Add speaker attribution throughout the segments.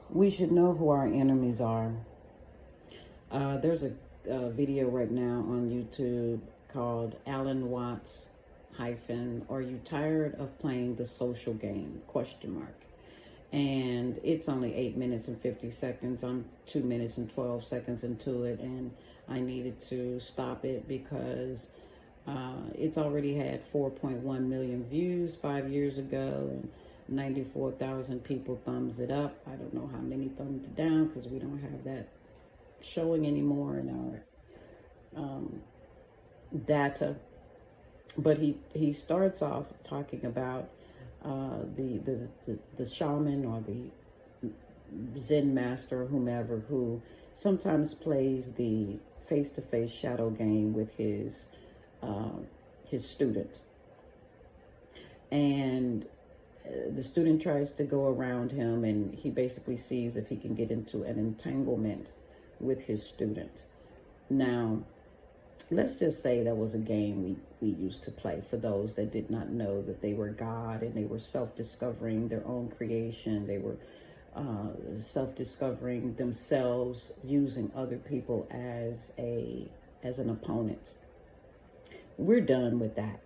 Speaker 1: We should know who our enemies are. There's a video right now on YouTube called Alan Watts hyphen, "Are you tired of playing the social game?" question mark. And it's only 8 minutes and 50 seconds. I'm 2 minutes and 12 seconds into it, and I needed to stop it because it's already had 4.1 million views 5 years ago, and 94,000 people thumbs it up. I don't know how many thumbs it down because we don't have that showing anymore in our data. But he starts off talking about the shaman or the Zen master or whomever who sometimes plays the face-to-face shadow game with his student, and the student tries to go around him, and he basically sees if he can get into an entanglement with his student. Now, let's just say that was a game we used to play for those that did not know that they were God and they were self-discovering their own creation. They were self-discovering themselves using other people as an opponent. We're done with that.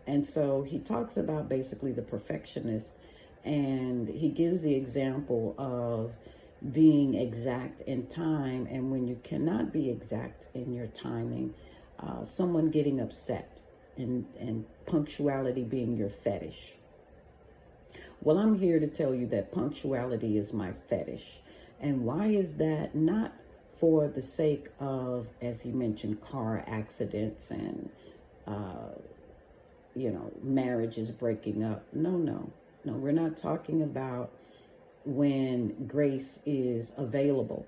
Speaker 1: And so he talks about basically the perfectionist, and he gives the example of being exact in time, and when you cannot be exact in your timing, someone getting upset, and punctuality being your fetish. Well, I'm here to tell you that punctuality is my fetish. And why is that? Not for the sake of, as he mentioned, car accidents and marriages breaking up. No, we're not talking about when grace is available.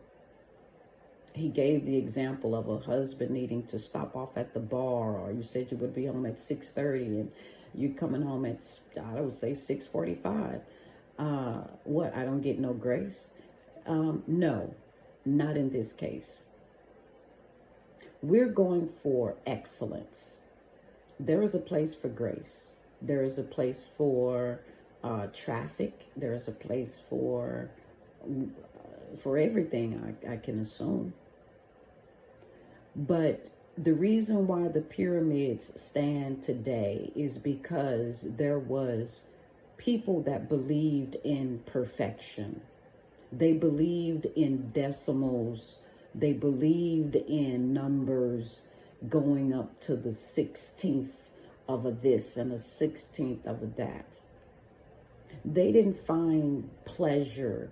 Speaker 1: He gave the example of a husband needing to stop off at the bar, or you said you would be home at 6:30 and you coming home at, I would say, 6:45. What, I don't get no grace? No, not in this case. We're going for excellence. There is a place for grace. There is a place for traffic. There is a place for everything, I can assume. But the reason why the pyramids stand today is because there was people that believed in perfection. They believed in decimals. They believed in numbers going up to the 16th of a this and a 16th of a that. They didn't find pleasure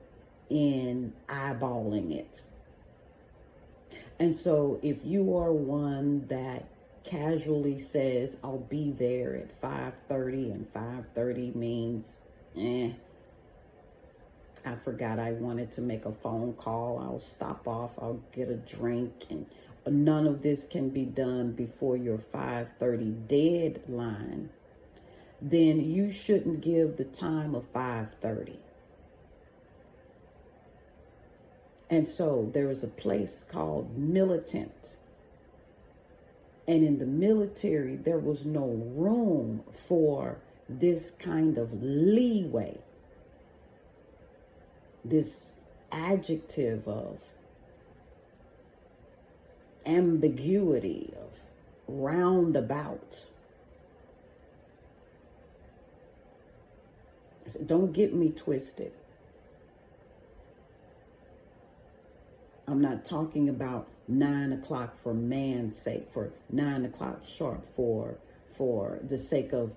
Speaker 1: in eyeballing it. And so if you are one that casually says, I'll be there at 5:30, and 5:30 means, I forgot I wanted to make a phone call, I'll stop off, I'll get a drink, and none of this can be done before your 5:30 deadline, then you shouldn't give the time of 5:30. And so there is a place called militant. And in the military, there was no room for this kind of leeway, this adjective of ambiguity, of roundabout. So don't get me twisted. I'm not talking about 9 o'clock for man's sake, for 9 o'clock sharp, for the sake of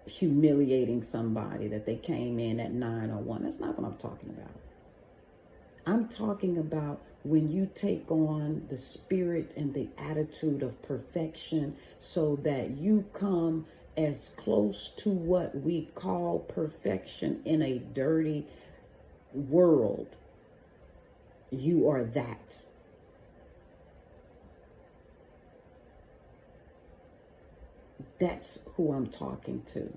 Speaker 1: humiliating somebody that they came in at 9:01. That's not what I'm talking about. I'm talking about when you take on the spirit and the attitude of perfection so that you come as close to what we call perfection in a dirty world. You are that. That's who I'm talking to.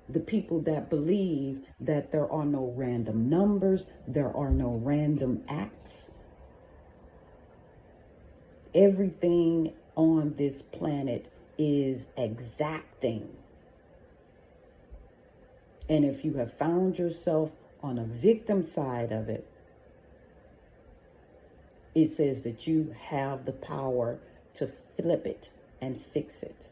Speaker 1: The people that believe that there are no random numbers, there are no random acts. Everything on this planet is exacting. And if you have found yourself on a victim side of it, it says that you have the power to flip it and fix it.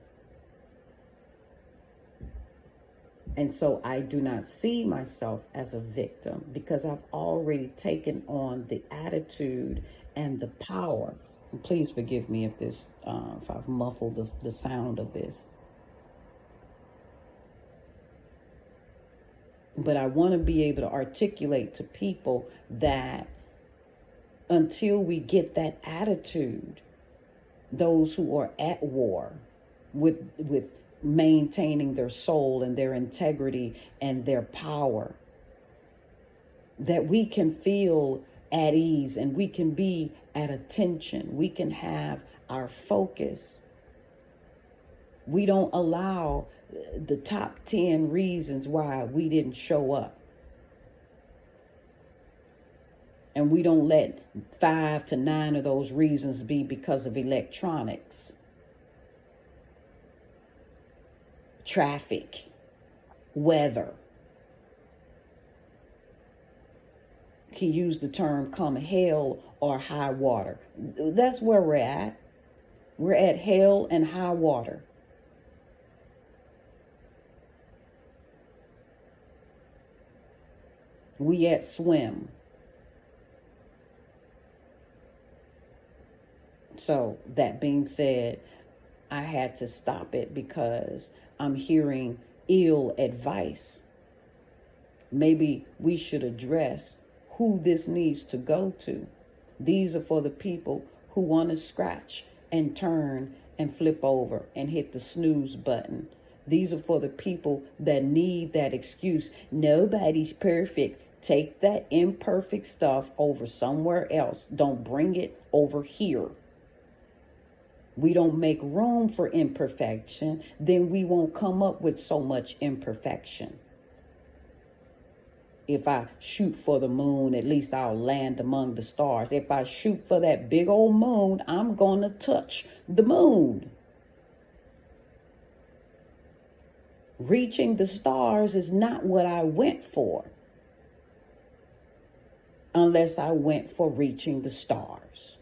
Speaker 1: And so I do not see myself as a victim because I've already taken on the attitude and the power. And please forgive me if I've muffled the sound of this. But I want to be able to articulate to people that until we get that attitude, those who are at war with maintaining their soul and their integrity and their power, that we can feel at ease and we can be at attention. We can have our focus. We don't allow the top 10 reasons why we didn't show up. And we don't let 5 to 9 of those reasons be because of electronics, traffic, weather. He used the term come hell or high water. That's where we're at. We're at hell and high water. We at swim. So that being said, I had to stop it because I'm hearing ill advice. Maybe we should address who this needs to go to. These are for the people who want to scratch and turn and flip over and hit the snooze button. These are for the people that need that excuse. Nobody's perfect. Take that imperfect stuff over somewhere else. Don't bring it over here. We don't make room for imperfection, then we won't come up with so much imperfection. If I shoot for the moon, at least I'll land among the stars. If I shoot for that big old moon, I'm going to touch the moon. Reaching the stars is not what I went for, unless I went for reaching the stars.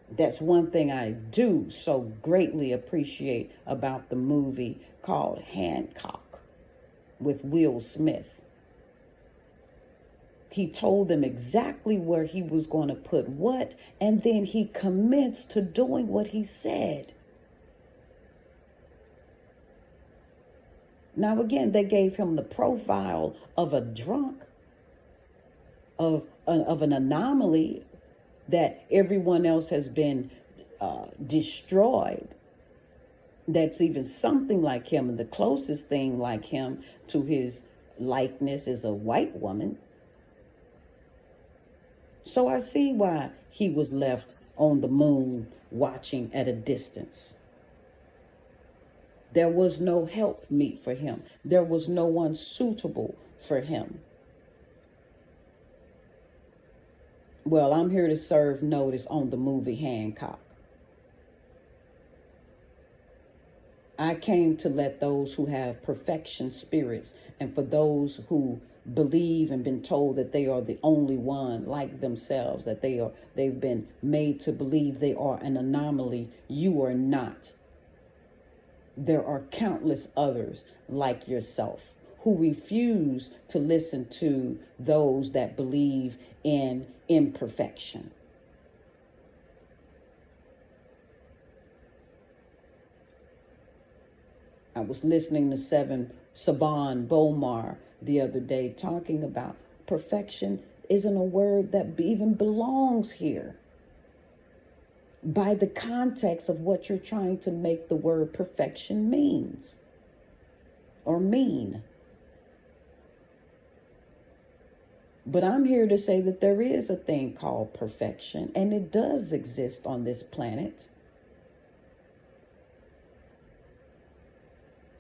Speaker 1: That's one thing I do so greatly appreciate about the movie called Hancock with Will Smith. He told them exactly where he was going to put what, and then he commenced to doing what he said. Now again, they gave him the profile of a drunk, of an anomaly, that everyone else has been destroyed. That's even something like him. And the closest thing like him to his likeness is a white woman. So I see why he was left on the moon watching at a distance. There was no help meet for him. There was no one suitable for him. Well, I'm here to serve notice on the movie Hancock. I came to let those who have perfection spirits, and for those who believe and been told that they are the only one like themselves, that they've been made to believe they are an anomaly. You are not. There are countless others like yourself who refuse to listen to those that believe in imperfection. I was listening to Savan Bomar the other day talking about perfection isn't a word that even belongs here by the context of what you're trying to make the word perfection means or mean. But I'm here to say that there is a thing called perfection, and it does exist on this planet.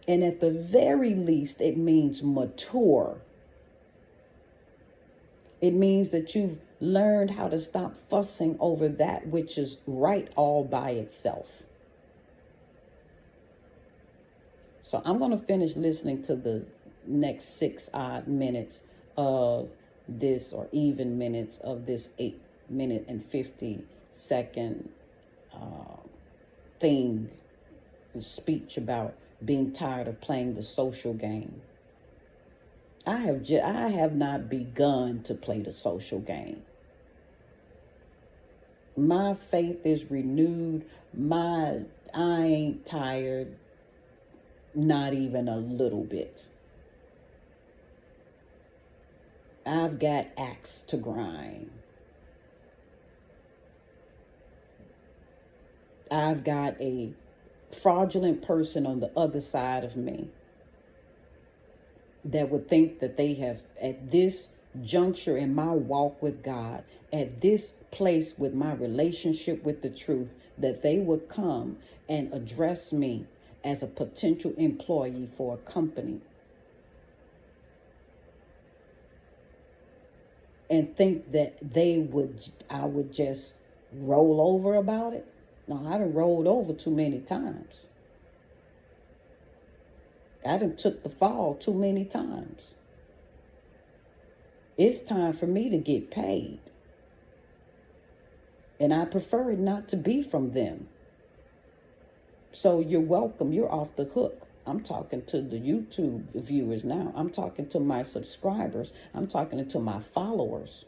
Speaker 1: And at the very least, it means mature. It means that you've learned how to stop fussing over that which is right all by itself. So I'm going to finish listening to the next 6 odd minutes of this, or even minutes of this 8 minute and 50 second thing, speech about being tired of playing the social game. I have not begun to play the social game. My faith is renewed. I ain't tired, not even a little bit. I've got axe to grind. I've got a fraudulent person on the other side of me that would think that they have, at this juncture in my walk with God, at this place with my relationship with the truth, that they would come and address me as a potential employee for a company and think that I would just roll over about it. No, I done rolled over too many times. I done took the fall too many times. It's time for me to get paid. And I prefer it not to be from them. So you're welcome. You're off the hook. I'm talking to the YouTube viewers now. I'm talking to my subscribers. I'm talking to my followers.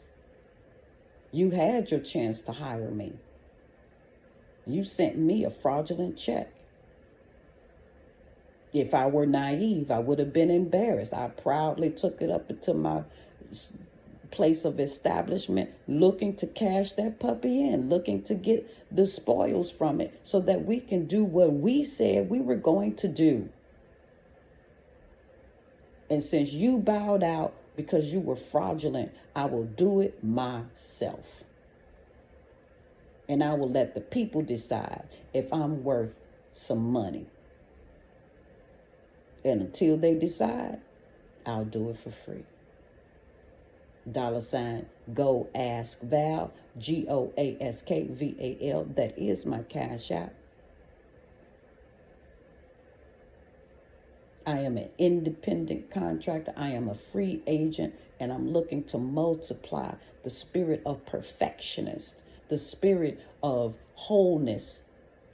Speaker 1: You had your chance to hire me. You sent me a fraudulent check. If I were naive, I would have been embarrassed. I proudly took it up into my place of establishment, looking to cash that puppy in, looking to get the spoils from it so that we can do what we said we were going to do. And since you bowed out because you were fraudulent, I will do it myself. And I will let the people decide if I'm worth some money. And until they decide, I'll do it for free. $ goaskvall, GOASKVAL. That is my Cash App. I am an independent contractor. I am a free agent, and I'm looking to multiply the spirit of perfectionist, the spirit of wholeness,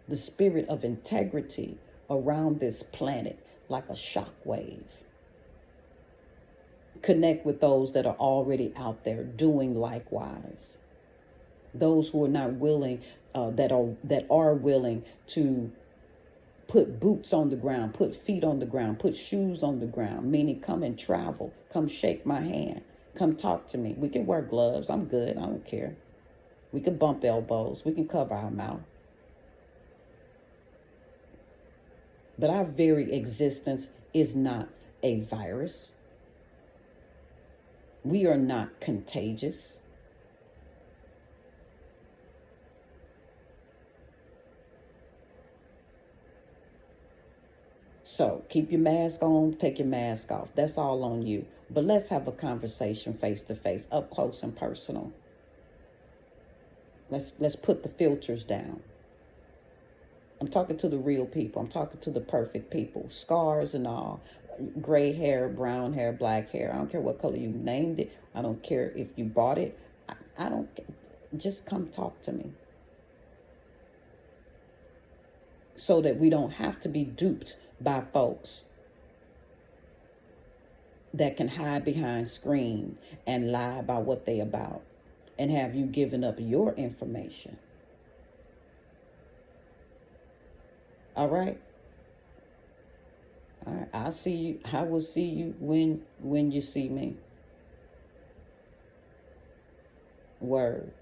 Speaker 1: the spirit of integrity around this planet like a shockwave. Connect with those that are already out there doing likewise. Those who are not willing, that are willing to put boots on the ground, put feet on the ground, put shoes on the ground, meaning come and travel, come shake my hand, come talk to me. We can wear gloves. I'm good. I don't care. We can bump elbows. We can cover our mouth. But our very existence is not a virus. We are not contagious. So keep your mask on, take your mask off. That's all on you. But let's have a conversation face to face, up close and personal. Let's put the filters down. I'm talking to the real people. I'm talking to the perfect people. Scars and all. Gray hair, brown hair, black hair. I don't care what color you named it. I don't care if you bought it. I don't. Just come talk to me. So that we don't have to be duped by folks that can hide behind screen and lie about what they about and have you giving up your information. All right. All right. I'll see you. I will see you when you see me. Word.